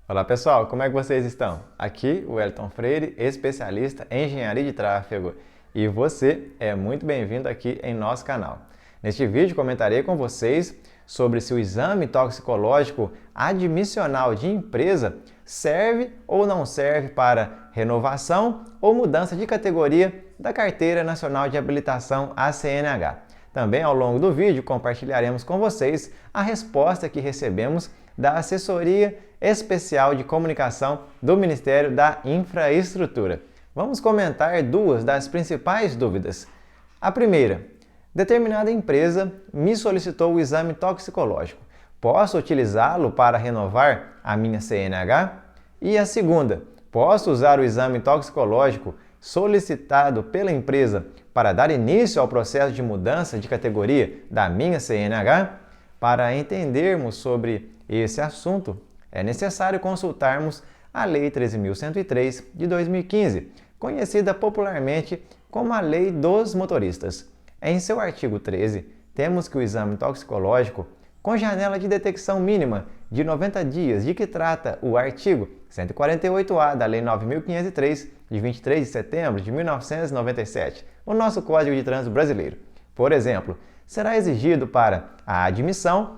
Olá pessoal, como é que vocês estão? Aqui o Wellington Freire, especialista em engenharia de tráfego, e você é muito bem-vindo aqui em nosso canal. Neste vídeo comentarei com vocês sobre se o exame toxicológico admissional de empresa serve ou não serve para renovação ou mudança de categoria da Carteira Nacional de Habilitação ACNH. Também ao longo do vídeo compartilharemos com vocês a resposta que recebemos da Assessoria Especial de Comunicação do Ministério da Infraestrutura. Vamos comentar duas das principais dúvidas. A primeira: determinada empresa me solicitou o exame toxicológico. Posso utilizá-lo para renovar a minha CNH? E a segunda: posso usar o exame toxicológico solicitado pela empresa para dar início ao processo de mudança de categoria da minha CNH? Para entendermos sobre esse assunto, é necessário consultarmos a Lei 13.103 de 2015, conhecida popularmente como a Lei dos Motoristas. Em seu artigo 13, temos que o exame toxicológico, com janela de detecção mínima de 90 dias, de que trata o artigo 148-A da Lei 9.503, de 23 de setembro de 1997, o nosso Código de Trânsito Brasileiro. Por exemplo, será exigido para a admissão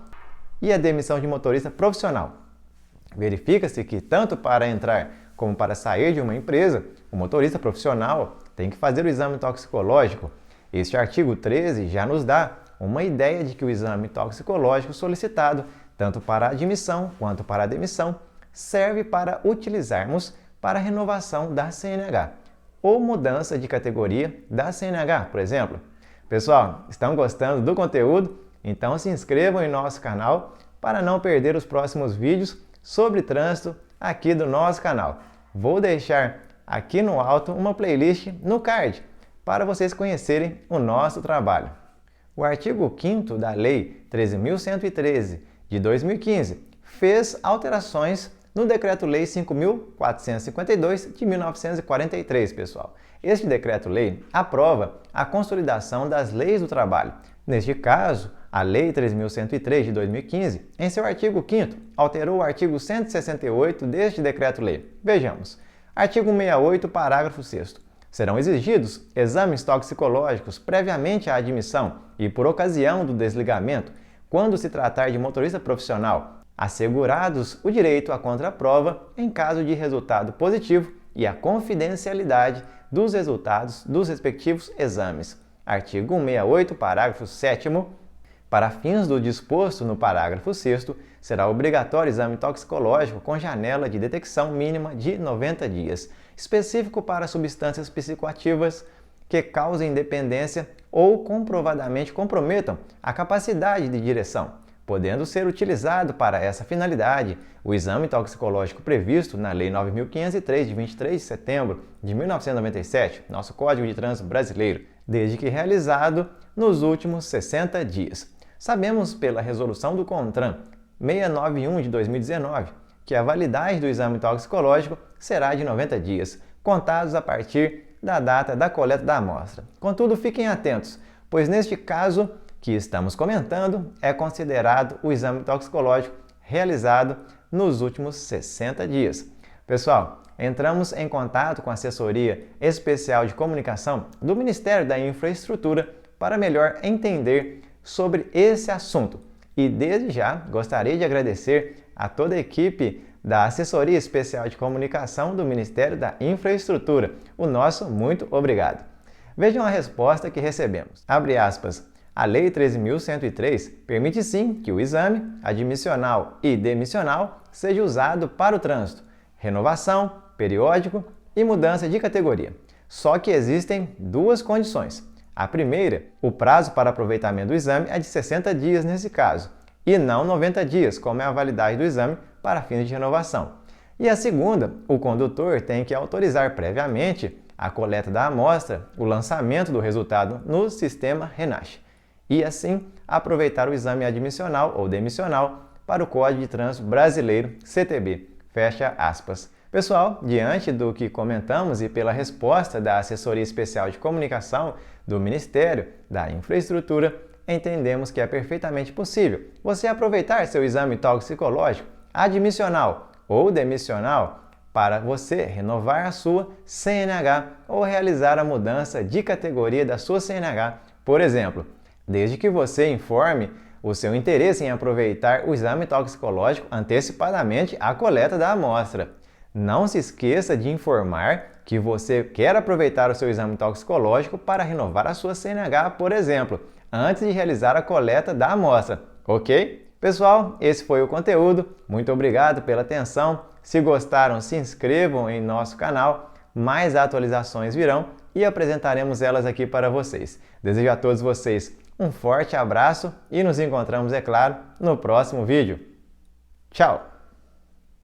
e a demissão de motorista profissional. Verifica-se que, tanto para entrar como para sair de uma empresa, o motorista profissional tem que fazer o exame toxicológico. Este artigo 13 já nos dá uma ideia de que o exame toxicológico solicitado, tanto para a admissão quanto para a demissão, serve para utilizarmos para a renovação da CNH ou mudança de categoria da CNH, por exemplo. Pessoal, estão gostando do conteúdo? Então se inscrevam em nosso canal para não perder os próximos vídeos sobre trânsito aqui do nosso canal. Vou deixar aqui no alto uma playlist no card para vocês conhecerem o nosso trabalho. O artigo 5º da Lei 13.113 de 2015 fez alterações no Decreto-Lei 5.452 de 1943, pessoal. Este Decreto-Lei aprova a consolidação das leis do trabalho. Neste caso, a Lei 3.103 de 2015, em seu artigo 5º, alterou o artigo 168 deste Decreto-Lei. Vejamos. Artigo 68, parágrafo 6º. Serão exigidos exames toxicológicos previamente à admissão e por ocasião do desligamento, quando se tratar de motorista profissional, assegurados o direito à contraprova em caso de resultado positivo e a confidencialidade dos resultados dos respectivos exames. Artigo 168, parágrafo 7º. Para fins do disposto no parágrafo 6º, será obrigatório exame toxicológico com janela de detecção mínima de 90 dias, específico para substâncias psicoativas que causem dependência ou comprovadamente comprometam a capacidade de direção, podendo ser utilizado para essa finalidade o exame toxicológico previsto na Lei 9.503 de 23 de setembro de 1997, nosso Código de Trânsito Brasileiro, desde que realizado nos últimos 60 dias. Sabemos pela resolução do CONTRAN 691 de 2019 que a validade do exame toxicológico será de 90 dias, contados a partir da data da coleta da amostra. Contudo, fiquem atentos, pois neste caso que estamos comentando é considerado o exame toxicológico realizado nos últimos 60 dias. Pessoal, entramos em contato com a Assessoria Especial de Comunicação do Ministério da Infraestrutura para melhor entender sobre esse assunto. E desde já gostaria de agradecer a toda a equipe da Assessoria Especial de Comunicação do Ministério da Infraestrutura. O nosso muito obrigado. Vejam a resposta que recebemos. Abre aspas. A Lei 13.103 permite sim que o exame admissional e demissional seja usado para o trânsito, renovação, periódico e mudança de categoria. Só que existem duas condições. A primeira, o prazo para aproveitamento do exame é de 60 dias nesse caso, e não 90 dias, como é a validade do exame para fins de renovação. E a segunda, o condutor tem que autorizar previamente a coleta da amostra, o lançamento do resultado no sistema RENASH, e assim aproveitar o exame admissional ou demissional para o Código de Trânsito Brasileiro, CTB. Fecha aspas. Pessoal, diante do que comentamos e pela resposta da Assessoria Especial de Comunicação do Ministério da Infraestrutura, entendemos que é perfeitamente possível você aproveitar seu exame toxicológico admissional ou demissional para você renovar a sua CNH ou realizar a mudança de categoria da sua CNH, por exemplo, desde que você informe o seu interesse em aproveitar o exame toxicológico antecipadamente à coleta da amostra. Não se esqueça de informar que você quer aproveitar o seu exame toxicológico para renovar a sua CNH, por exemplo, antes de realizar a coleta da amostra, ok? Pessoal, esse foi o conteúdo. Muito obrigado pela atenção. Se gostaram, se inscrevam em nosso canal. Mais atualizações virão e apresentaremos elas aqui para vocês. Desejo a todos vocês um forte abraço e nos encontramos, é claro, no próximo vídeo. Tchau!